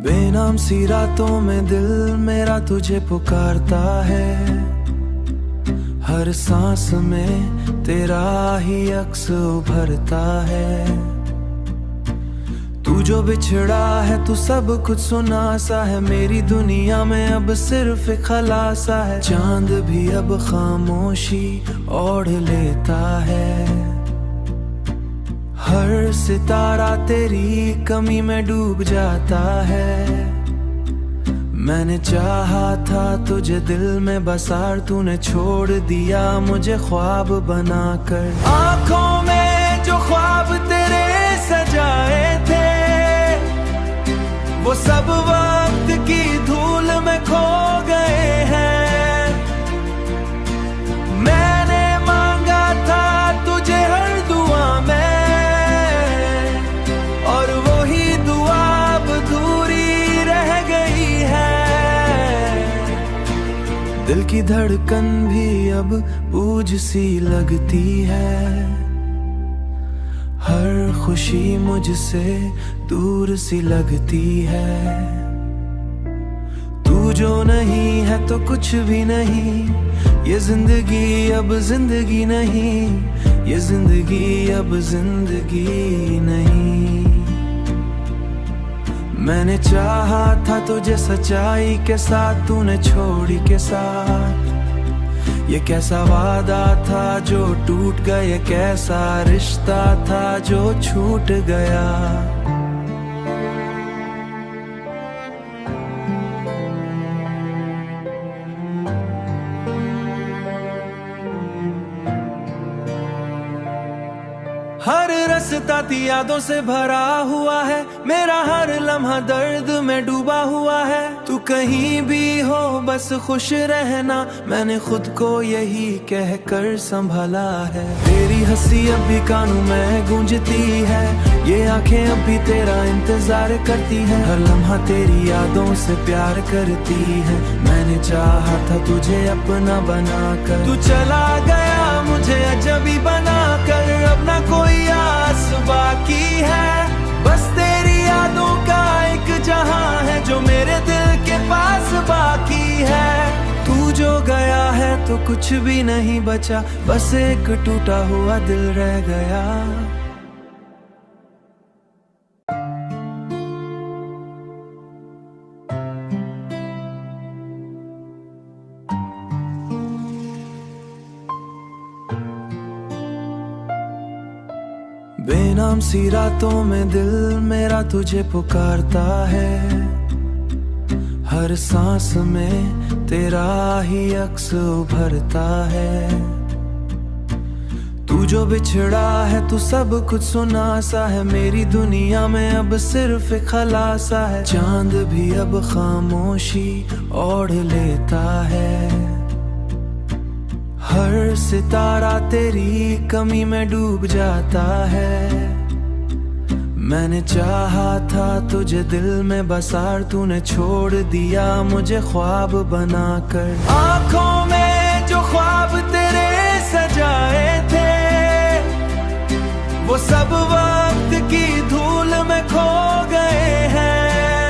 बेनाम सी रातों में दिल मेरा तुझे पुकारता है। हर सांस में तेरा ही अक्स उभरता है। तू जो बिछड़ा है तू सब कुछ सुना सा है। मेरी दुनिया में अब सिर्फ एक खलासा है। चांद भी अब खामोशी ओढ़ लेता है। हर सितारा तेरी कमी में डूब जाता है। मैंने चाहा था तुझे दिल में बसार, तूने छोड़ दिया मुझे ख्वाब बनाकर। आंखों में जो ख्वाब तेरे सजाए थे वो सब वक्त की धूल में खो गए हैं। मैंने मांगा था तुझे हर दुआ में, और वही दुआ अब अधूरी रह गई है। दिल की धड़कन भी अब बोझ सी लगती है। हर खुशी मुझसे दूर सी लगती है। तू जो नहीं है तो कुछ भी नहीं। ये जिंदगी अब जिंदगी नहीं। ये जिंदगी अब जिंदगी नहीं। मैंने चाहा था तुझे सच्चाई के साथ, तूने छोड़ी के साथ। ये कैसा वादा था जो टूट गया, ये कैसा रिश्ता था जो छूट गया। हर रास्ता यादों से भरा हुआ है। मेरा हर लम्हा दर्द में डूबा हुआ है। तू कहीं भी हो बस खुश रहना, मैंने खुद को यही कहकर संभाला है। तेरी हंसी अब भी कानों में गूंजती है। ये आंखें अब भी तेरा इंतजार करती है। हर लम्हा तेरी यादों से प्यार करती है। मैंने चाहा था तुझे अपना बनाकर, तू चला गया मुझे अजनबी बनाकर। अब ना कोई आस बाकी है, बस तेरी यादों का एक जहां है जो मेरे दिल के पास बाकी है। तू जो गया है तो कुछ भी नहीं बचा, बस एक टूटा हुआ दिल रह गया। बेनाम सी रातों में दिल मेरा तुझे पुकारता है। हर सांस में तेरा ही अक्स उभरता है। तू जो बिछड़ा है तू सब कुछ सुना सा है। मेरी दुनिया में अब सिर्फ एक खलासा है। चांद भी अब खामोशी ओढ़ लेता है। हर सितारा तेरी कमी में डूब जाता है। मैंने चाहा था तुझे दिल में बसार, तूने छोड़ दिया मुझे ख्वाब बनाकर। आंखों में जो ख्वाब तेरे सजाए थे वो सब वक्त की धूल में खो गए हैं।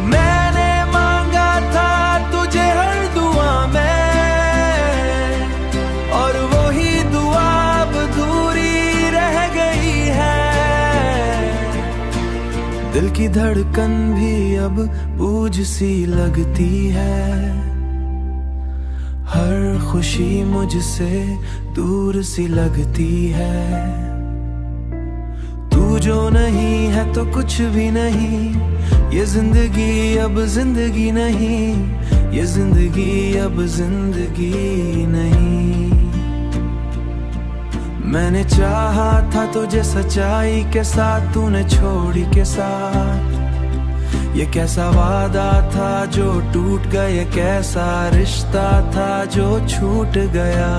मैंने मांगा था तुझे हर दुआ में, दिल की धड़कन भी अब बोझ सी लगती है। हर खुशी मुझसे दूर सी लगती है। तू जो नहीं है तो कुछ भी नहीं। ये जिंदगी अब जिंदगी नहीं। ये जिंदगी अब जिंदगी नहीं। मैंने चाहा था तुझे सच्चाई के साथ, तूने छोड़ी के साथ। ये कैसा वादा था जो टूट गया, ये कैसा रिश्ता था जो छूट गया।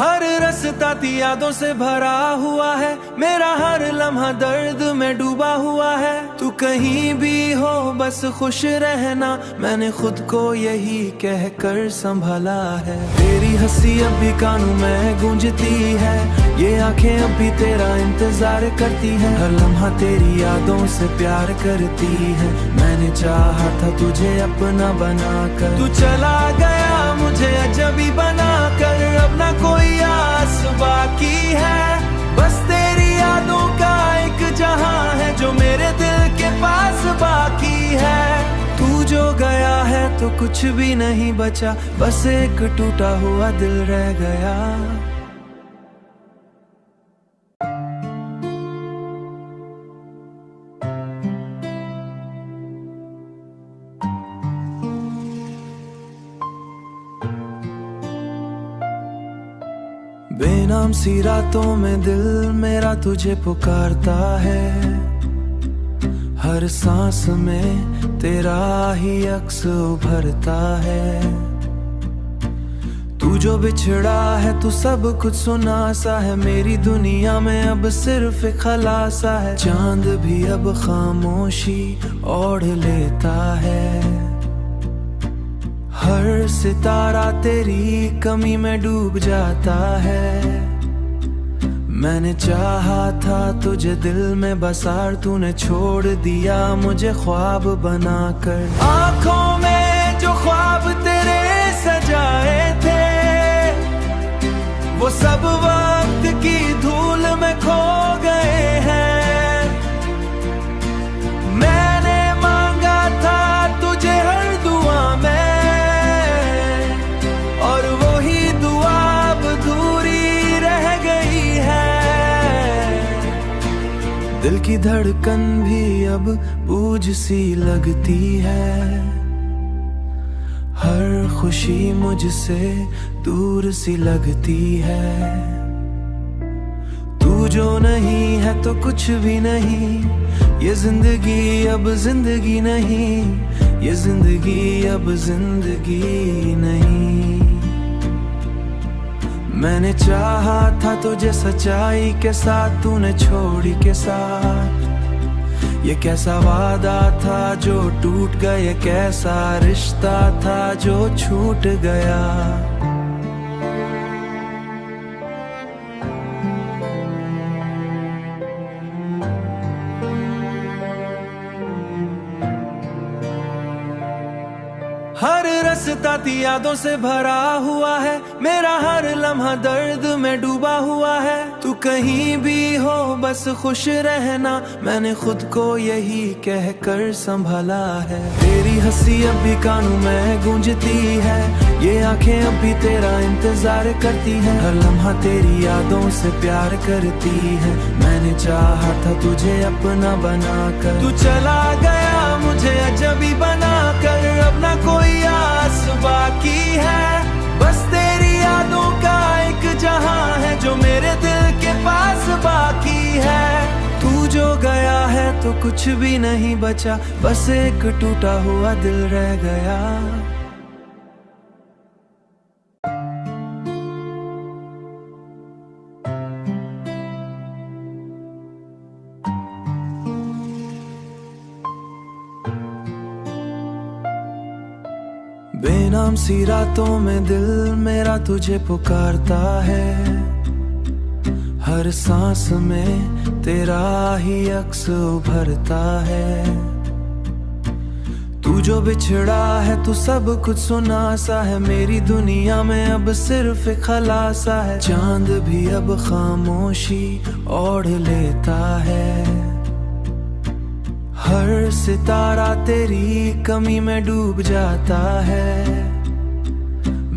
हर रास्ता यादों से भरा हुआ है, मेरा हर लम्हा दर्द में डूबा हुआ है। तू कहीं भी हो बस खुश रहना, मैंने खुद को यही कह कर संभाला है। तेरी हंसी अब भी कानों में गूंजती है, ये आंखें अब भी तेरा इंतजार करती है। हर लम्हा तेरी यादों से प्यार करती है, मैंने चाहा था तुझे अपना बनाकर, तू चला गया मुझे अजनबी बनाकर। अब ना कोई आस बाकी है, बस तेरी यादों का एक जहां है जो मेरे दिल के पास बाकी है। तू जो गया है तो कुछ भी नहीं बचा, बस एक टूटा हुआ दिल रह गया। बेनाम सी रातों में दिल मेरा तुझे पुकारता है, हर सांस में तेरा ही अक्स उभरता है। तू जो बिछड़ा है तू सब कुछ सुना सा है, मेरी दुनिया में अब सिर्फ एक खलासा है। चांद भी अब खामोशी ओढ़ लेता है, हर सितारा तेरी कमी में डूब जाता है। मैंने चाहा था तुझे दिल में बसार, तूने छोड़ दिया मुझे ख्वाब बनाकर। आँखों में जो ख्वाब तेरे सजाए थे, वो सब वक्त की धूल में खो गए हैं। मैंने मांगा था तुझे हर दुआ में, दिल की धड़कन भी अब बोझ सी लगती है, हर खुशी मुझसे दूर सी लगती है। तू जो नहीं है तो कुछ भी नहीं, ये जिंदगी अब जिंदगी नहीं, ये जिंदगी अब जिंदगी नहीं। मैंने चाहा था तुझे सच्चाई के साथ, तूने छोड़ी के साथ। ये कैसा वादा था जो टूट गया, ये कैसा रिश्ता था जो छूट गया। हर रास्ता यादों से भरा हुआ है, मेरा हर लम्हा दर्द में डूबा हुआ है। तू कहीं भी हो बस खुश रहना, मैंने खुद को यही कह कर संभाला है। तेरी हंसी अब भी कानों में गूंजती है, ये आंखें अब भी तेरा इंतजार करती है। हर लम्हा तेरी यादों से प्यार करती है, मैंने चाहा था तुझे अपना बनाकर, तू चला गया मुझे अजनबी बनाकर। अब ना कोई आस बाकी है, बस तेरी यादों का एक जहां है जो मेरे दिल के पास बाकी है। तू जो गया है तो कुछ भी नहीं बचा, बस एक टूटा हुआ दिल रह गया। बेनाम सी रातों में दिल मेरा तुझे पुकारता है, हर सांस में तेरा ही अक्स उभरता है। तू जो बिछड़ा है तू सब कुछ सुना सा है, मेरी दुनिया में अब सिर्फ एक खलासा है। चांद भी अब खामोशी ओढ़ लेता है, हर सितारा तेरी कमी में डूब जाता है।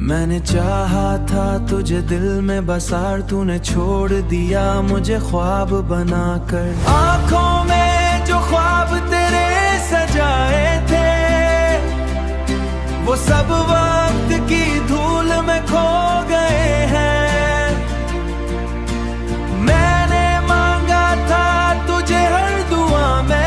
मैंने चाहा था तुझे दिल में बसार, तूने छोड़ दिया मुझे ख्वाब बनाकर। आँखों में जो ख्वाब तेरे सजाए थे, वो सब वक्त की धूल में खो गए हैं। मैंने मांगा था तुझे हर दुआ में,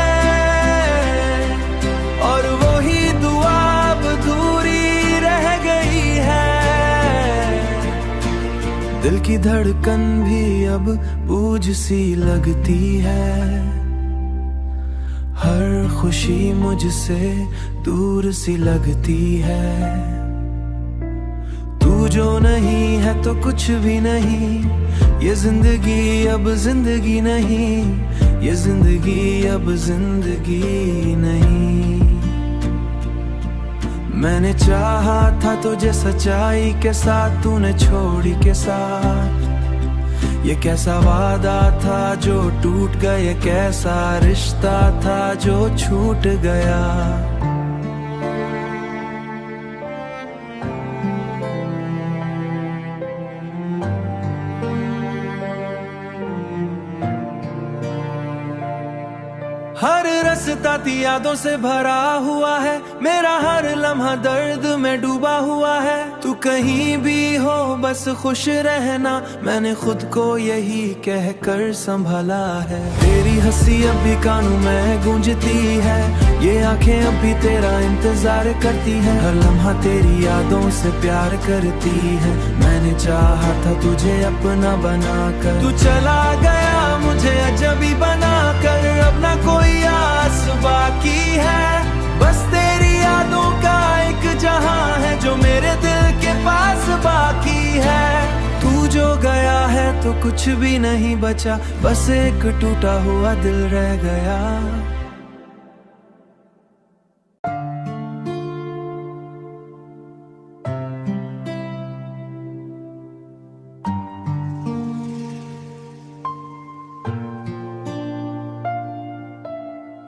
दिल की धड़कन भी अब बोझ सी लगती है, हर खुशी मुझसे दूर सी लगती है। तू जो नहीं है तो कुछ भी नहीं, ये जिंदगी अब जिंदगी नहीं, ये जिंदगी अब जिंदगी नहीं। मैंने चाहा था तुझे सच्चाई के साथ, तूने छोड़ी के साथ। ये कैसा वादा था जो टूट गया, ये कैसा रिश्ता था जो छूट गया। हर रास्ता यादों से भरा हुआ है, मेरा हर लम्हा दर्द में डूबा हुआ है। तू कहीं भी हो बस खुश रहना, मैंने खुद को यही कह कर संभाला है। तेरी हंसी अब भी कानों में गूंजती है, ये आंखें अब भी तेरा इंतजार करती है। हर लम्हा तेरी यादों से प्यार करती है, मैंने चाहा था तुझे अपना बनाकर। तू चला गया मुझे अजनबी बनाकर, अब ना कोई आस बाकी है। बस तेरी यादों का एक जहां है जो मेरे दिल के पास बाकी है। तू जो गया है तो कुछ भी नहीं बचा, बस एक टूटा हुआ दिल रह गया।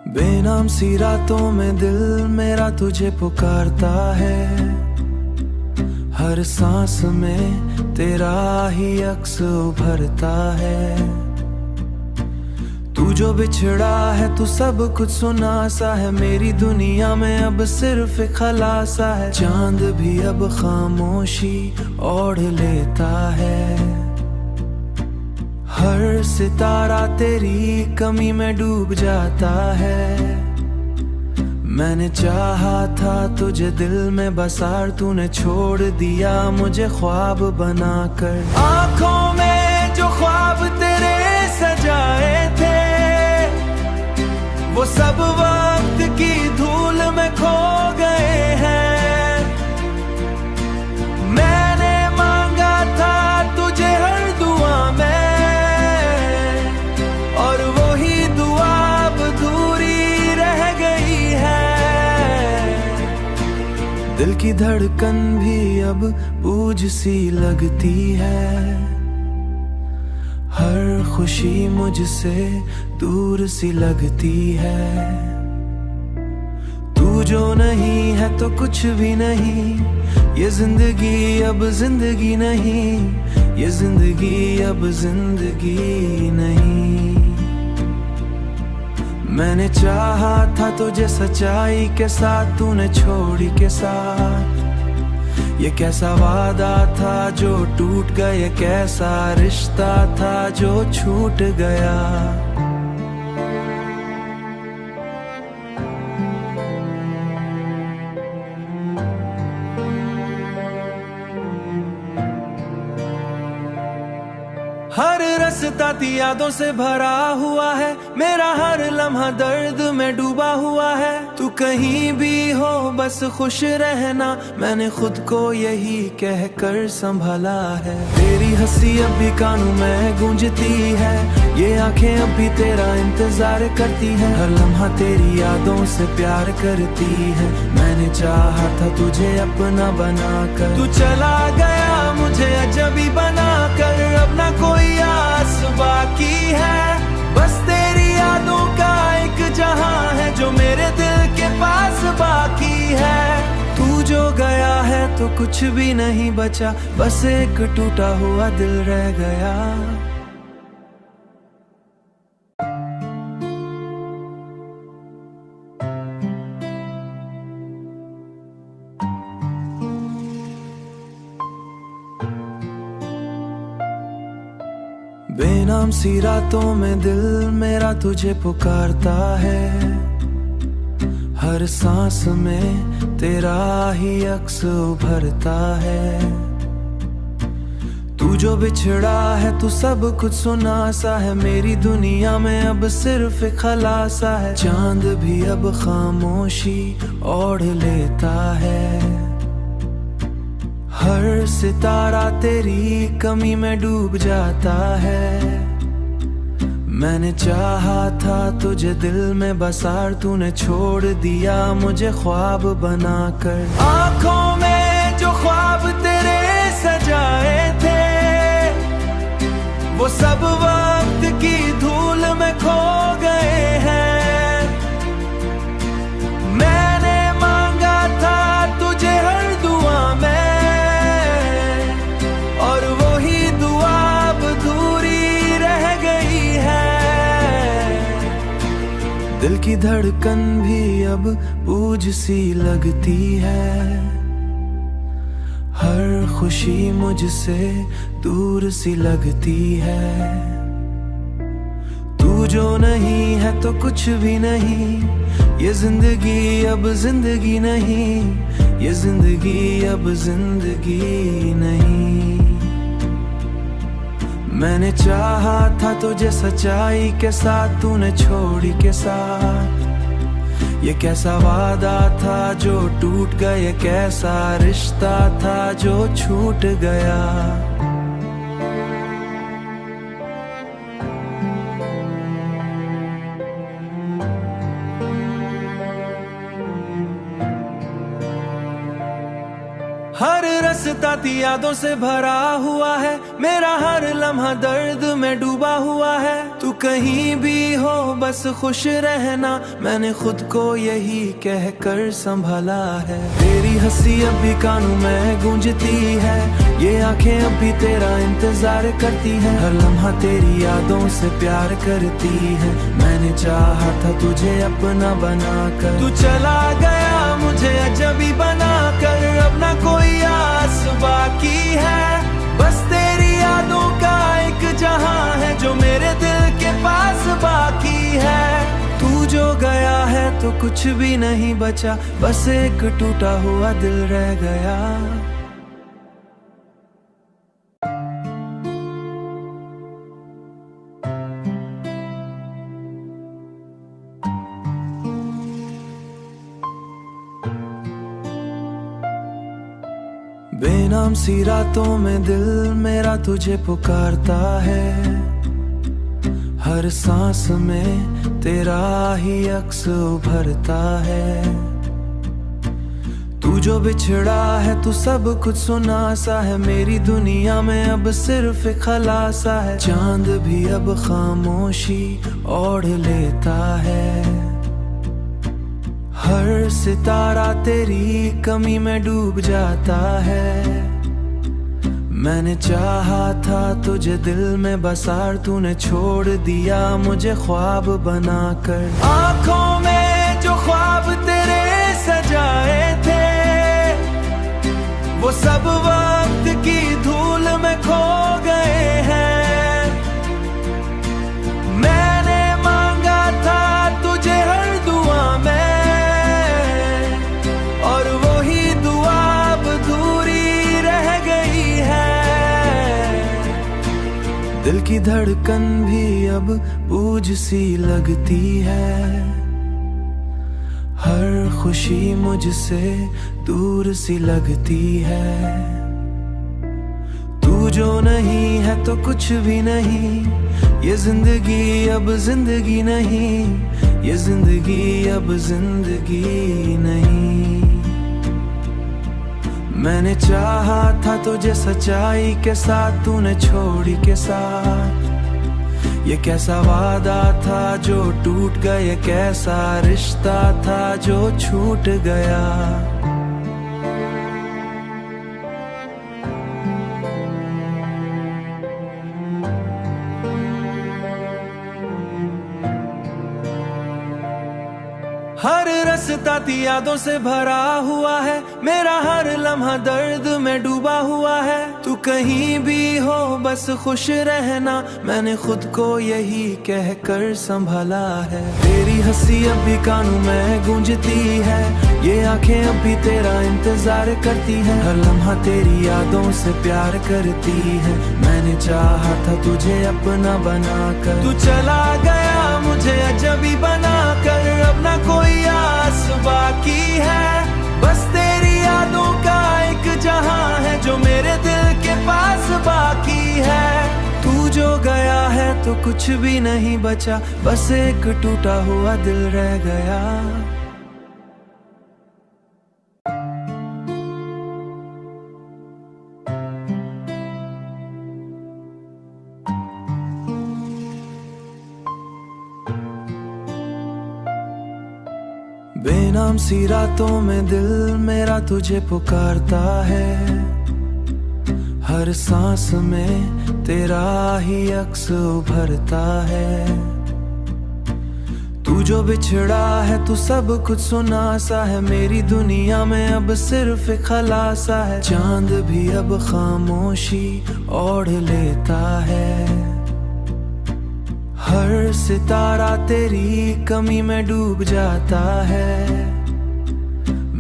बेनाम सी रातों में दिल मेरा तुझे पुकारता है, हर सांस में तेरा ही अक्स उभरता है। तू जो बिछड़ा है तू सब कुछ सुना सा है, मेरी दुनिया में अब सिर्फ एक खलासा है। चांद भी अब खामोशी ओढ़ लेता है, हर सितारा तेरी कमी में डूब जाता है। मैंने चाहा था तुझे दिल में बसार, तूने छोड़ दिया मुझे ख्वाब बनाकर। आंखों में जो ख्वाब तेरे सजाए थे, वो सब वक्त की धूल में खो गए हैं। मैंने मांगा था तुझे हर दुआ में, दिल की धड़कन भी अब बोझ सी लगती है, हर खुशी मुझसे दूर सी लगती है। तू जो नहीं है तो कुछ भी नहीं, ये जिंदगी अब जिंदगी नहीं, ये जिंदगी अब जिंदगी नहीं। मैंने चाहा था तुझे सच्चाई के साथ, तूने छोड़ी के साथ। ये कैसा वादा था जो टूट गया, ये कैसा रिश्ता था जो छूट गया। हर रास्ता यादों से भरा हुआ है, मेरा हर लम्हा दर्द में डूबा हुआ है। तू कहीं भी हो बस खुश रहना, मैंने खुद को यही कह कर संभाला है। तेरी हंसी अब भी कानों में गूंजती है, ये आंखें अब भी तेरा इंतजार करती है। हर लम्हा तेरी यादों से प्यार करती है, मैंने चाहा था तुझे अपना बनाकर। तू चला गया मुझे अजनबी बनाकर, अब ना कोई आस बाकी है। बस तेरी यादों का एक जहां है जो मेरे दिल के पास बाकी है। तू जो गया है तो कुछ भी नहीं बचा, बस एक टूटा हुआ दिल रह गया। बेनाम सी रातों में दिल मेरा तुझे पुकारता है, हर सांस में तेरा ही अक्स उभरता है। तू जो जो बिछड़ा है तू सब कुछ सुना सा है, मेरी दुनिया में अब सिर्फ एक खलासा है। चांद भी अब खामोशी ओढ़ लेता है, हर सितारा तेरी कमी में डूब जाता है। मैंने चाहा था तुझे दिल में बसार, तूने छोड़ दिया मुझे ख्वाब बनाकर। आंखों में जो ख्वाब तेरे सजाए थे वो सब वक्त की धूल में खो गए हैं। मैंने मांगा था तुझे हर दुआ में, और वही दुआ अब अधूरी रह गई है। दिल की धड़कन भी अब बोझ सी लगती है, हर खुशी मुझसे दूर सी लगती है। तू जो नहीं है तो कुछ भी नहीं, ये जिंदगी अब जिंदगी नहीं, ये जिंदगी अब जिंदगी नहीं। मैंने चाहा था तुझे सच्चाई के साथ, तूने छोड़ी के साथ। ये कैसा वादा था जो टूट गया, ये कैसा रिश्ता था जो छूट गया। हर रास्ता यादों से भरा हुआ है, मेरा हर लम्हा दर्द में डूबा हुआ है। तू कहीं भी हो बस खुश रहना, मैंने खुद को यही कहकर संभाला है। तेरी हंसी अब भी कानों में गूंजती है, ये आंखें अब भी तेरा इंतजार करती हैं। हर लम्हा तेरी यादों से प्यार करती है, मैंने चाहा था तुझे अपना बनाकर। तू चला गया मुझे अजनबी बनाकर, अब ना कोई आस बाकी है, बस तेरी यादों का एक जहां है जो मेरे दिल के पास बाकी है। तू जो गया है तो कुछ भी नहीं बचा, बस एक टूटा हुआ दिल रह गया। बेनाम सी रातों में दिल मेरा तुझे पुकारता है, हर सांस में तेरा ही अक्स उभरता है। तू जो बिछड़ा है तू सब कुछ सुना सा है, मेरी दुनिया में अब सिर्फ एक खलासा है। चांद भी अब खामोशी ओढ़ लेता है, हर सितारा तेरी कमी में डूब जाता है। मैंने चाहा था तुझे दिल में बसार, तूने छोड़ दिया मुझे ख्वाब बनाकर। आंखों में जो ख्वाब तेरे सजाए थे वो सब वक्त की धूल में खो गए हैं। मैंने मांगा था तुझे हर दुआ में, और वही दुआ अब अधूरी रह गई है। दिल की धड़कन भी अब बोझ सी लगती है, हर खुशी मुझसे दूर सी लगती है। तू जो नहीं है तो कुछ भी नहीं, ये जिंदगी अब जिंदगी नहीं, ये जिंदगी अब जिंदगी नहीं। मैंने चाहा था तुझे सच्चाई के साथ, तूने छोड़ी के साथ। ये कैसा वादा था जो टूट गया, ये कैसा रिश्ता था जो छूट गया। हर रास्ता यादों से भरा हुआ है, मेरा हर लम्हा दर्द में डूबा हुआ है। तू कहीं भी हो बस खुश रहना, मैंने खुद को यही कह कर संभाला है। तेरी हंसी अब भी कानों में गूंजती है, ये आंखें अब भी तेरा इंतजार करती है। हर लम्हा तेरी यादों से प्यार करती है, मैंने चाहा था तुझे अपना बनाकर। तू चला गया मुझे अजनबी बनाकर, अब ना कोई आस बाकी है। बस तेरी यादों का एक जहां है जो मेरे दिल के पास बाकी है। तू जो गया है तो कुछ भी नहीं बचा, बस एक टूटा हुआ दिल रह गया। बेनाम सी रातों में दिल मेरा तुझे पुकारता है, हर सांस में तेरा ही अक्स उभरता है। तू जो बिछड़ा है तू सब कुछ सुना सा है, मेरी दुनिया में अब सिर्फ एक खलासा है। चांद भी अब खामोशी ओढ़ लेता है, हर सितारा तेरी कमी में डूब जाता है।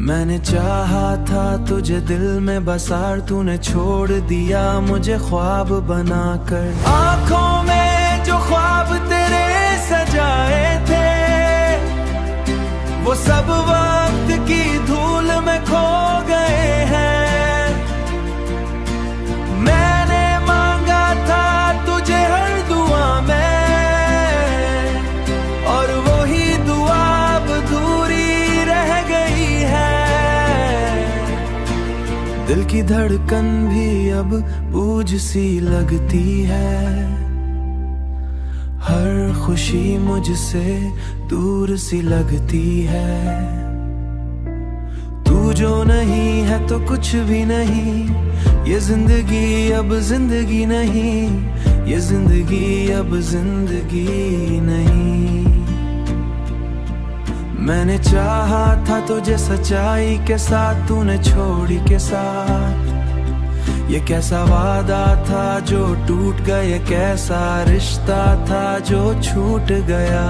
मैंने चाहा था तुझे दिल में बसार, तूने छोड़ दिया मुझे ख्वाब बनाकर। आँखों में जो ख्वाब तेरे सजाए थे, वो सब वक्त की धूल में खो गए हैं। मैंने मांगा था तुझे हर दुआ में, दिल की धड़कन भी अब बोझ सी लगती है, हर खुशी मुझसे दूर सी लगती है। तू जो नहीं है तो कुछ भी नहीं, ये जिंदगी अब जिंदगी नहीं, ये जिंदगी अब जिंदगी नहीं। मैंने चाहा था तुझे सच्चाई के साथ, तूने छोड़ी के साथ। ये कैसा वादा था जो टूट गया, ये कैसा रिश्ता था जो छूट गया।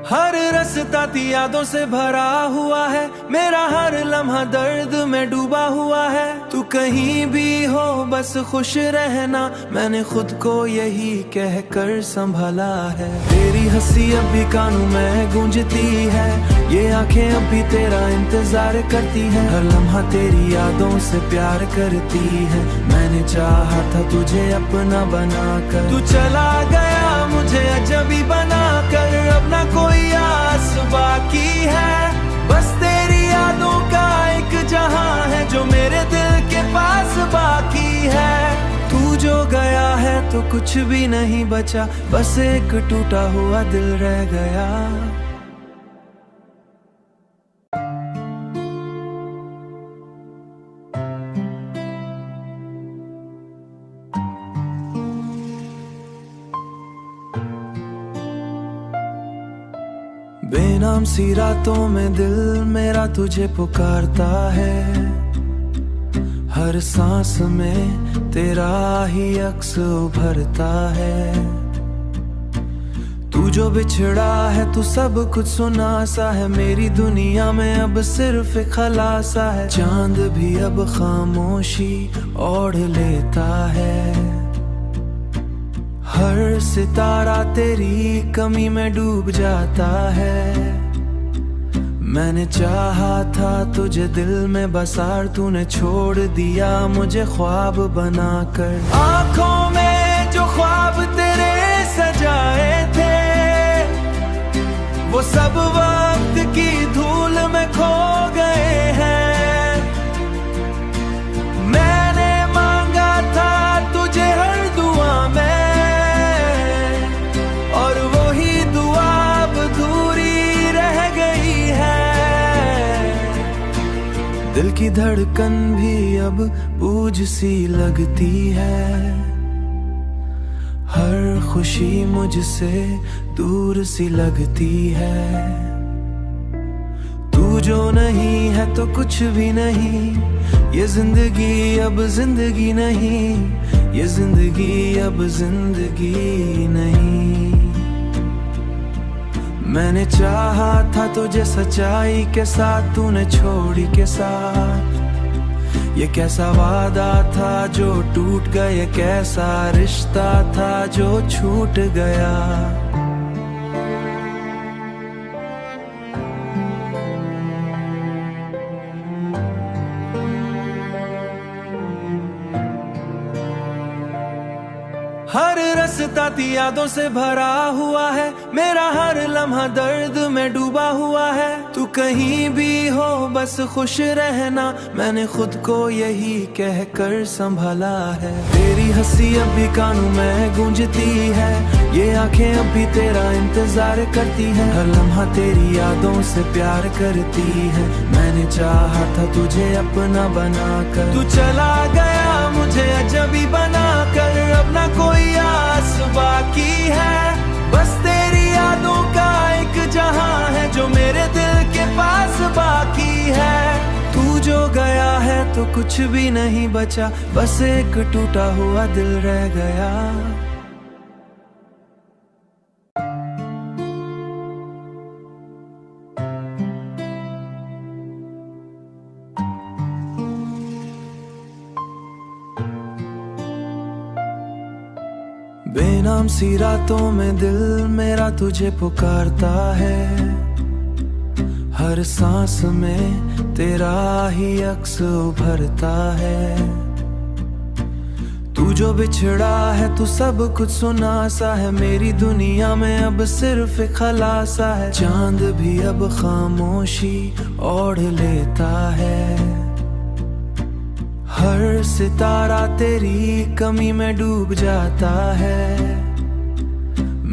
हर रास्ता यादों से भरा हुआ है, मेरा हर लम्हा दर्द में डूबा हुआ है। तू कहीं भी हो बस खुश रहना, मैंने खुद को यही कह कर संभाला है। तेरी हंसी अब भी कानों में गूंजती है, ये आंखें अब भी तेरा इंतजार करती है। हर लम्हा तेरी यादों से प्यार करती है, मैंने चाहा था तुझे अपना बनाकर। तू चला गया मुझे अजनबी बनाकर, अब ना कोई आस बाकी है। बस तेरी यादों का एक जहां है जो मेरे दिल के पास बाकी है। तू जो गया है तो कुछ भी नहीं बचा, बस एक टूटा हुआ दिल रह गया। बेनाम सी रातों में दिल मेरा तुझे पुकारता है, हर सांस में तेरा ही अक्स उभरता है। तू जो बिछड़ा है तू सब कुछ सुना सा है, मेरी दुनिया में अब सिर्फ एक खलासा है। चांद भी अब खामोशी ओढ़ लेता है, हर सितारा तेरी कमी में डूब जाता है। मैंने चाहा था तुझे दिल में बसार, तूने छोड़ दिया मुझे ख्वाब बनाकर। आँखों में जो ख्वाब तेरे सजाए थे, वो सब वक्त की धूल में खो गए हैं। मैंने मांगा था तुझे हर दुआ में, दिल की धड़कन भी अब बोझ सी लगती है, हर खुशी मुझसे दूर सी लगती है। तू जो नहीं है तो कुछ भी नहीं, ये जिंदगी अब जिंदगी नहीं, ये जिंदगी अब जिंदगी नहीं। मैंने चाहा था तुझे सच्चाई के साथ, तूने छोड़ी के साथ। ये कैसा वादा था जो टूट गया, ये कैसा रिश्ता था जो छूट गया। हर रास्ता यादों से भरा हुआ है, मेरा हर लम्हा दर्द में डूबा हुआ है। तू कहीं भी हो बस खुश रहना, मैंने खुद को यही कहकर संभाला है। तेरी हंसी अब भी कानों में गूंजती है, ये आंखें अब भी तेरा इंतजार करती है। हर लम्हा तेरी यादों से प्यार करती है, मैंने चाहा था तुझे अपना बनाकर। तू चला गया मुझे अजनबी बनाकर, अब ना कोई आस बाकी है, बस तेरी यादों का एक जहां है जो मेरे दिल के पास बाकी है। तू जो गया है तो कुछ भी नहीं बचा, बस एक टूटा हुआ दिल रह गया। बेनाम सी रातों में दिल मेरा तुझे पुकारता है, हर सांस में तेरा ही अक्स उभरता है। तू जो बिछड़ा है तू सब कुछ सुना सा है, मेरी दुनिया में अब सिर्फ एक खलासा है। चांद भी अब खामोशी ओढ़ लेता है, हर सितारा तेरी कमी में डूब जाता है।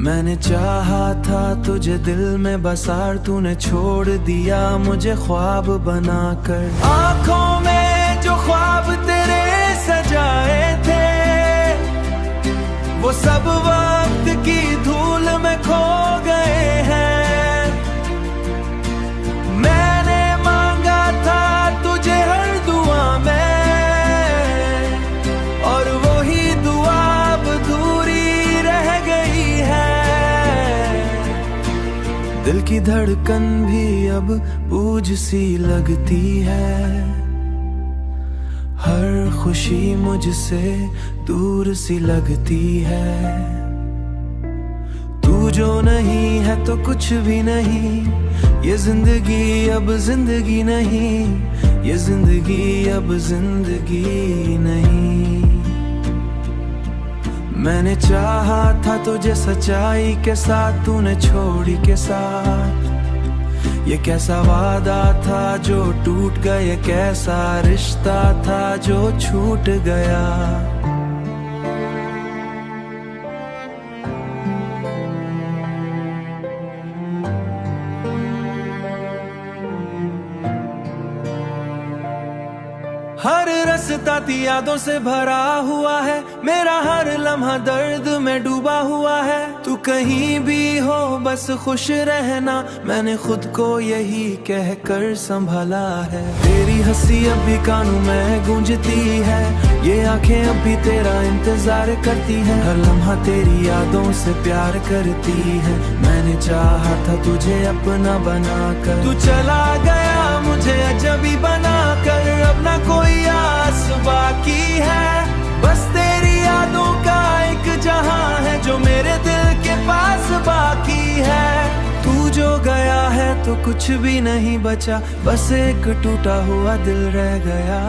मैंने चाहा था तुझे दिल में बसार, तूने छोड़ दिया मुझे ख्वाब बनाकर। आंखों में जो ख्वाब तेरे सजाए थे, वो सब वक्त की धूल में खो गए हैं। मैंने मांगा था तुझे हर दुआ में, दिल की धड़कन भी अब बोझ सी लगती है, हर खुशी मुझसे दूर सी लगती है। तू जो नहीं है तो कुछ भी नहीं, ये जिंदगी अब जिंदगी नहीं, ये जिंदगी अब जिंदगी नहीं। मैंने चाहा था तुझे सच्चाई के साथ, तूने छोड़ी के साथ। ये कैसा वादा था जो टूट गया, ये कैसा रिश्ता था जो छूट गया। हर रास्ता यादों से भरा हुआ है, मेरा हर लम्हा दर्द में डूबा हुआ है। तू कहीं भी हो बस खुश रहना, मैंने खुद को यही कहकर संभाला है। तेरी हंसी अब भी कानों में गूंजती है, ये आंखें अब भी तेरा इंतजार करती है। हर लम्हा तेरी यादों से प्यार करती है, मैंने चाहा था तुझे अपना बनाकर। तू चला गया मुझे अजनबी बनाकर, अब ना कोई आस बाकी है, बस तेरी यादों का एक जहां है जो मेरे दिल के पास बाकी है। तू जो गया है तो कुछ भी नहीं बचा, बस एक टूटा हुआ दिल रह गया।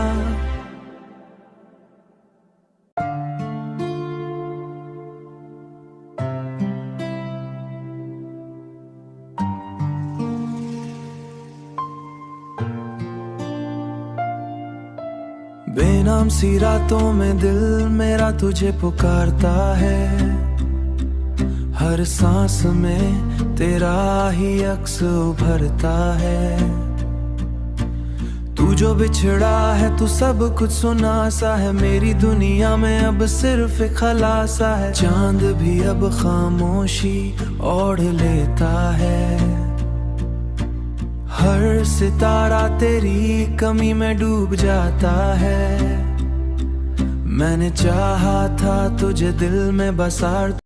बेनाम सी रातों में दिल मेरा तुझे पुकारता है, हर सांस में तेरा ही अक्स उभरता है। तू जो बिछड़ा है तू सब कुछ सुना सा है, मेरी दुनिया में अब सिर्फ एक खलासा है। चांद भी अब खामोशी ओढ़ लेता है, हर सितारा तेरी कमी में डूब जाता है। मैंने चाहा था तुझे दिल में बसार